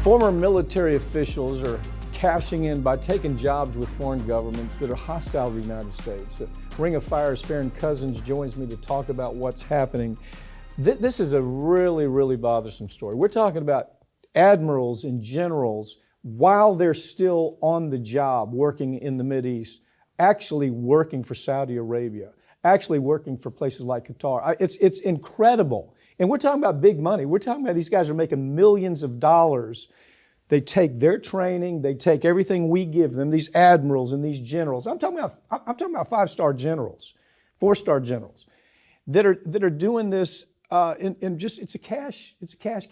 Former military officials are cashing in by taking jobs with foreign governments that are hostile to the United States. Ring of Fire's Farron Cousins joins me to talk about what's happening. This is a really, really bothersome story. We're talking about admirals and generals, while they're still on the job working in the Mideast, actually working for Saudi Arabia, actually working for places like Qatar. It's incredible. And we're talking about big money. We're talking about these guys are making millions of dollars. They take their training, they take everything we give them, these admirals and these generals. I'm talking about five-star generals, four-star generals that are doing this it's a cash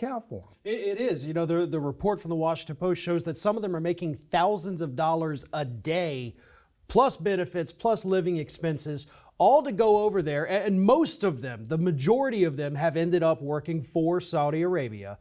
cow for them. It is. You know, the report from the Washington Post shows that some of them are making thousands of dollars a day, plus benefits, plus living expenses, all to go over there. And most of them, the majority of them, have ended up working for Saudi Arabia.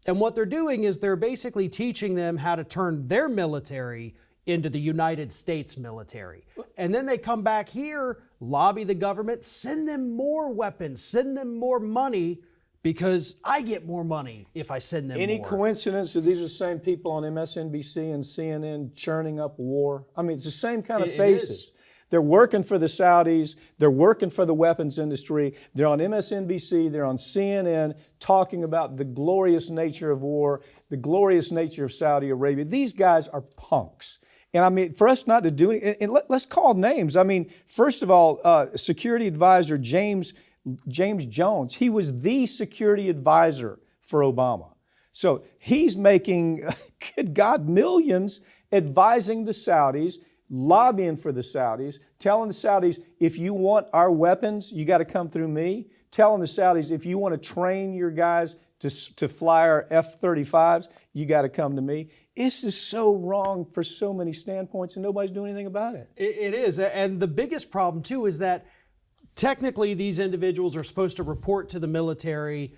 And what they're doing is they're basically teaching them how to turn their military into the United States military. And then they come back here, lobby the government, send them more weapons, send them more money, because I get more money if I send them more. Any coincidence that these are the same people on MSNBC and CNN churning up war? I mean, it's the same kind of faces. They're working for the Saudis. They're working for the weapons industry. They're on MSNBC. They're on CNN talking about the glorious nature of war, the glorious nature of Saudi Arabia. These guys are punks. And I mean, for us not to do it, and let's call names. I mean, first of all, security advisor James Jones, he was the security advisor for Obama. So he's making, good God, millions advising the Saudis, lobbying for the Saudis, telling the Saudis, if you want our weapons, you got to come through me. Telling the Saudis, if you want to train your guys to fly our F-35s, you got to come to me. This is so wrong for so many standpoints, and nobody's doing anything about it. It is. And the biggest problem, too, is that technically these individuals are supposed to report to the military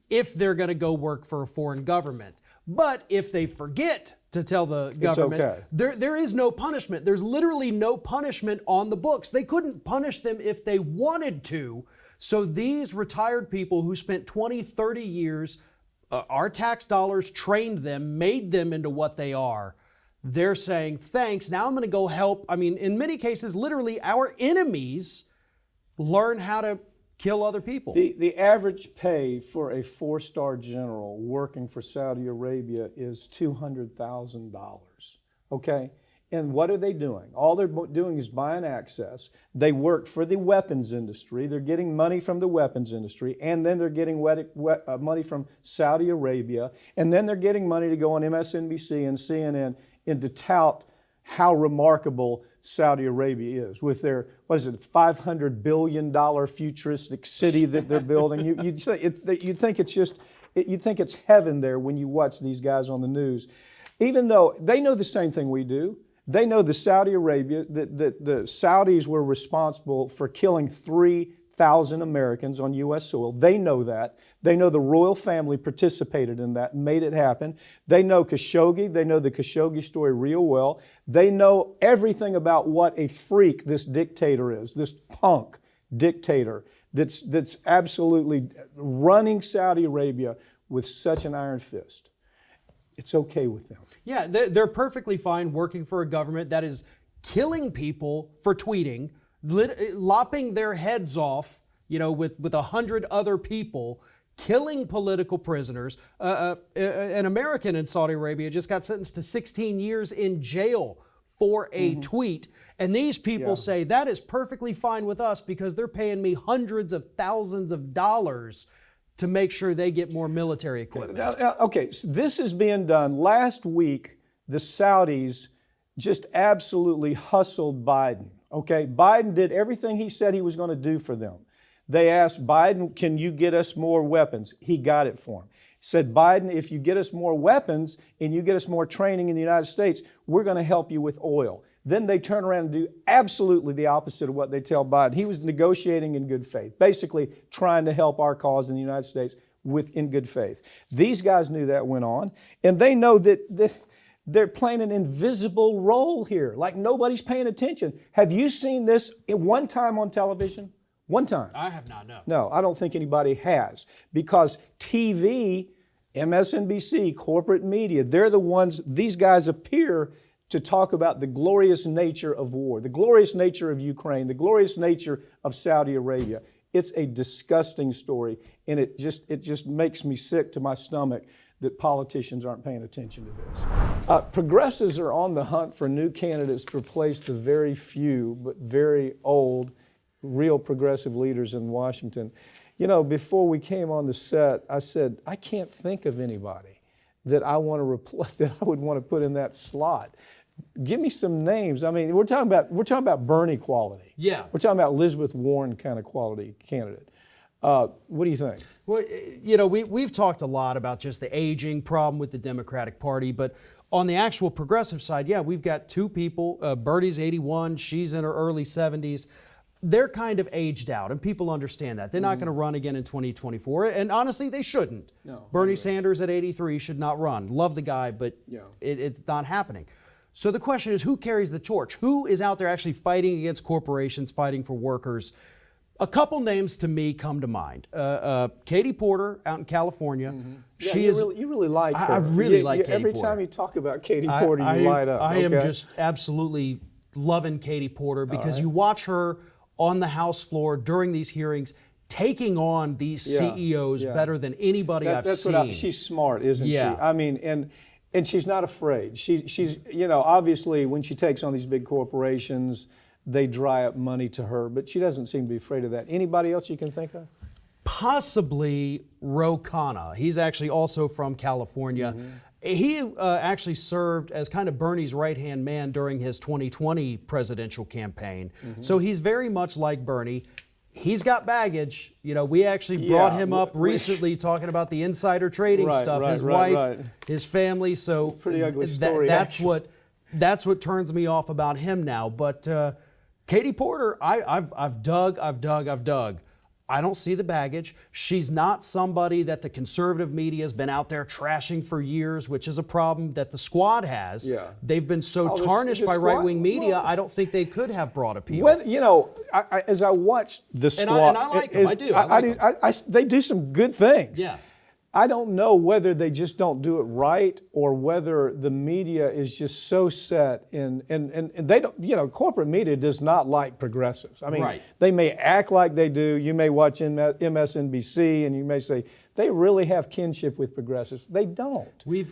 if they're going to go work for a foreign government. But if they forget to tell the government, okay. there is no punishment. There's literally no punishment on the books. They couldn't punish them if they wanted to. So these retired people who spent 20, 30 years, our tax dollars trained them, made them into what they are. They're saying, thanks, now I'm going to go help. I mean, in many cases, literally our enemies learn how to kill other people. The average pay for a four-star general working for Saudi Arabia is $200,000, okay? And what are they doing? All they're doing is buying access. They work for the weapons industry. They're getting money from the weapons industry, and then they're getting money from Saudi Arabia, and then they're getting money to go on MSNBC and CNN and to tout how remarkable Saudi Arabia is with their, $500 billion futuristic city that they're building. You think it's heaven there when you watch these guys on the news, even though they know the same thing we do. They know the Saudi Arabia, that the Saudis were responsible for killing 3,000 Americans on U.S. soil. They know that. They know the royal family participated in that and made it happen. They know Khashoggi. They know the Khashoggi story real well. They know everything about what a freak this dictator is, this punk dictator that's absolutely running Saudi Arabia with such an iron fist. It's okay with them. Yeah, they're perfectly fine working for a government that is killing people for tweeting, lopping their heads off, with 100 other people, killing political prisoners. An American in Saudi Arabia just got sentenced to 16 years in jail for a tweet. And these people say that is perfectly fine with us because they're paying me hundreds of thousands of dollars to make sure they get more military equipment. Okay, so this is being done. Last week, the Saudis just absolutely hustled Biden. Okay, Biden did everything he said he was going to do for them. They asked Biden, can you get us more weapons? He got it for him. He said, Biden, if you get us more weapons and you get us more training in the United States, we're going to help you with oil. Then they turn around and do absolutely the opposite of what they tell Biden. He was negotiating in good faith, basically trying to help our cause in the United States in good faith. These guys knew that went on, and they know that they're playing an invisible role here, like nobody's paying attention. Have you seen this one time on television? One time? I have not, no. No, I don't think anybody has, because TV MSNBC, corporate media, they're the ones, these guys appear to talk about the glorious nature of war, the glorious nature of Ukraine, the glorious nature of Saudi Arabia. It's a disgusting story, and it just makes me sick to my stomach that politicians aren't paying attention to this. Progressives are on the hunt for new candidates to replace the very few but very old real progressive leaders in Washington. You know, before we came on the set, I said, I can't think of anybody that I want to replace, that I would want to put in that slot. Give me some names. I mean, we're talking about Bernie quality. Yeah. We're talking about Elizabeth Warren kind of quality candidate. What do you think? Well, you know, we've talked a lot about just the aging problem with the Democratic Party, but on the actual progressive side, yeah, we've got two people. Bernie's 81, she's in her early 70s. They're kind of aged out, and people understand that. They're not going to run again in 2024, and honestly, they shouldn't. No, Bernie Sanders at 83 should not run. Love the guy, but it's not happening. So the question is, who carries the torch? Who is out there actually fighting against corporations, fighting for workers? A couple names to me come to mind. Katie Porter out in California. Yeah, you really like her. I really like Katie Every Porter. time you talk about Katie Porter, you light up. I am just absolutely loving Katie Porter because you watch her on the House floor during these hearings taking on these CEOs better than anybody I've seen. She's smart, isn't she? Yeah. I mean, and she's not afraid. She's, you know, obviously when she takes on these big corporations, they dry up money to her, but she doesn't seem to be afraid of that. Anybody else you can think of? Possibly Ro Khanna. He's actually also from California. He actually served as kind of Bernie's right-hand man during his 2020 presidential campaign. So he's very much like Bernie. He's got baggage. You know, we actually brought him up recently talking about the insider trading stuff. His wife, his family. So pretty ugly story. That's what turns me off about him now. But Katie Porter, I've dug. I don't see the baggage. She's not somebody that the conservative media has been out there trashing for years, which is a problem that the Squad has. Yeah. They've been so tarnished by right-wing media, I don't think they could have brought appeal. Well, you know, as I watched the Squad, and I like them. I do. I like them. They do some good things. Yeah. I don't know whether they just don't do it right or whether the media is just so set in, and they don't, you know, corporate media does not like progressives. I mean, they may act like they do. You may watch MSNBC and you may say, they really have kinship with progressives. They don't. We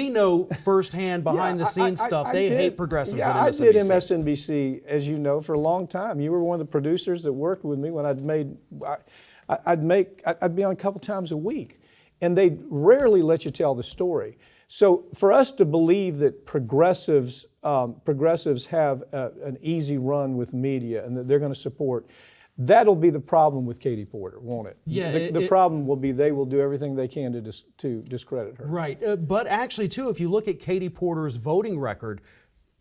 know firsthand behind the scenes stuff. They hate progressives at MSNBC. I did MSNBC, as you know, for a long time. You were one of the producers that worked with me when I'd be on a couple times a week. And they rarely let you tell the story. So for us to believe that progressives have an easy run with media and that they're going to support, that'll be the problem with Katie Porter, won't it? Yeah. The problem will be they will do everything they can to discredit her. Right. But actually, too, if you look at Katie Porter's voting record,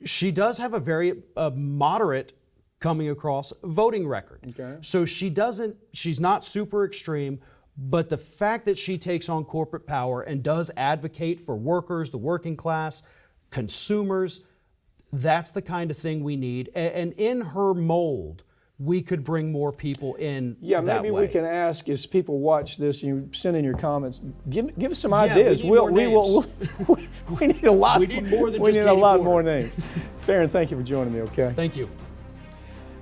she does have a very moderate coming across voting record. Okay. So she's not super extreme. But the fact that she takes on corporate power and does advocate for workers, the working class, consumers, that's the kind of thing we need. And in her mold, we could bring more people in. Yeah, that maybe way. we can ask as people watch this, you send in your comments, give us some Yeah, ideas. we need a lot. We need more than we just need Katie a lot Porter. More names. Farron, thank you for joining me, okay? Thank you.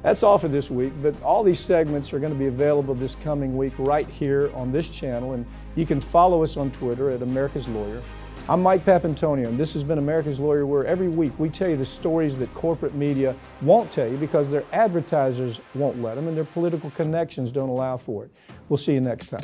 That's all for this week, but all these segments are going to be available this coming week right here on this channel, and you can follow us on Twitter at America's Lawyer. I'm Mike Papantonio, and this has been America's Lawyer, where every week we tell you the stories that corporate media won't tell you because their advertisers won't let them and their political connections don't allow for it. We'll see you next time.